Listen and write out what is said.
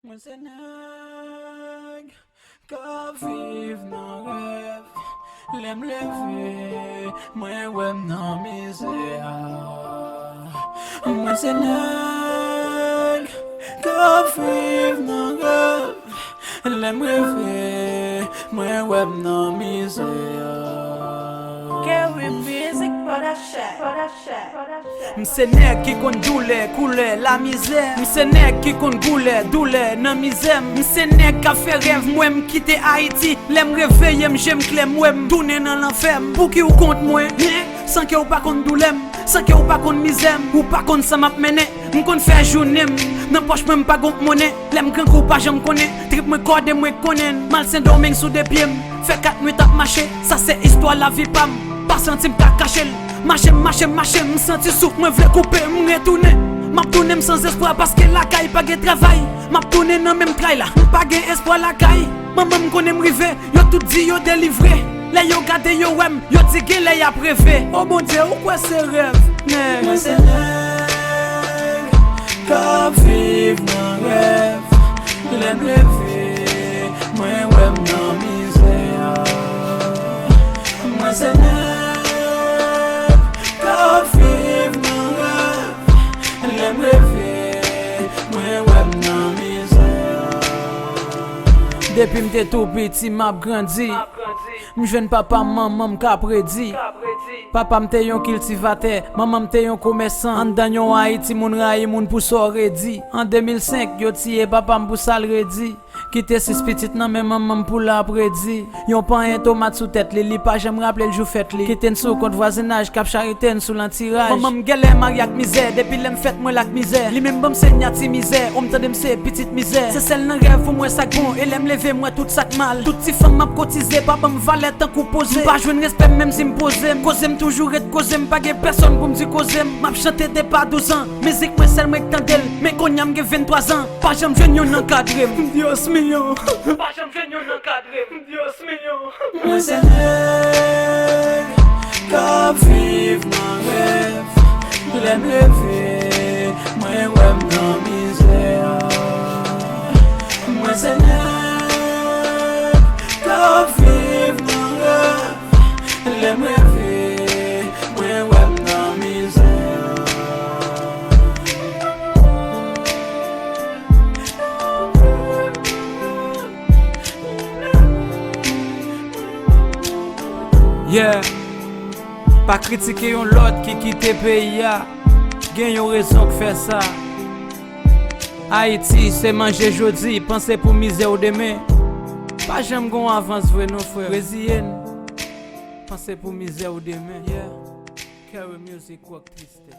Moi c'est nèg ka vive nan rêve, l'aime lever, moi wèm nan misère. Moi c'est nèg ka vive nan rêve, l'aime lever, moi wèm nan misère. Carry music for that shit. M'se nèg qui kon doule, la misère. M'se nèg qui kon doule, nan misère. M'se nèg ka fait rêve, moi m'quitte Haïti. L'aime réveiller, j'aime clem, moi m'tourner dans l'enfer. Pour qui ou compte moi, sans que ou pas kon doulem, sans que ou pas kon misère, ou pas kon ça m'a mené. M'kon faire journée, nan poche même pas gon monnaie. L'aime grand coup pas j'aime connaît, trip moi corde moi connaît. Malsain dorming sous des pieds, fait 4 nuits à marcher. Ça c'est histoire la vie pam. Pas senti m'ta caché. Marcher, m'senti souffle, moi vle couper, m'retourner. M'a tourné sans espoir parce que la caille pas de travail. M'a tourné dans même trail là, pas de espoir la caille. Maman m'konne m'rivé, yo tout dit yo délivré. Les yo gade yo wem, yo dit que les a prévé. Oh mon Dieu, ou quoi c'est rêve? Nèg, moi c'est nèg ka vive nan rêve, l'aime lever, moi wem nan misère. Moi c'est nèg ka vive nan rêve, l'aime lever, moi wèm nan misère. Depuis m'te tout petit m'a grandi, m'jwenn papa maman m'ka prédit. Papa m'te yon cultivateur, maman m'te yon commerçant. En dan yon Haïti moun rayi moun pou so redi. En 2005 yo tiye papa m'pou sal redi. Quitte 6 petites nan men maman pou la prédit. Yon pan un tomate sous tête li pas j'aime rappeler le jou fête li. Quitte sou contre voisinage cap charité sous l'antirage. Maman m'gele mari ak misère depuis l'em fête moi lak misère. Li même bon m'senya ti misère, on m'tande m'se petite misère. C'est celle nan rêve pour moi ça bon et l'aime lever moi tout ça mal. Tout ti femme m'a cotisé papa m'valet tant coup posé. Pas joindre respect même si m'poser, cause toujours et cause pas ge personne pour m'di cause. M'a chanté des pas 12 ans, musique moi seul moi tandel, mais konya m'ge 23 ans. Pas j'aime jeune yon encadré. Dios mio. Pas j'aime jeune yon encadré. Dios mio. Moi c'est nèg ka vive nan rêve, l'aime lever, moi wèm nan misère. Moi c'est nèg ka vive nan rêve, l'aime lever, moi wèm nan misère. Yeah, pas critiquer yon l'autre qui quitte pays ya. Gen yon raison que fait ça. Haïti c'est manger jodi, penser pour misère ou demain. Pas j'aime gon avance vrai nos frères. Résilient, penser pour misère ou demain. Yeah, carry music work tristesse.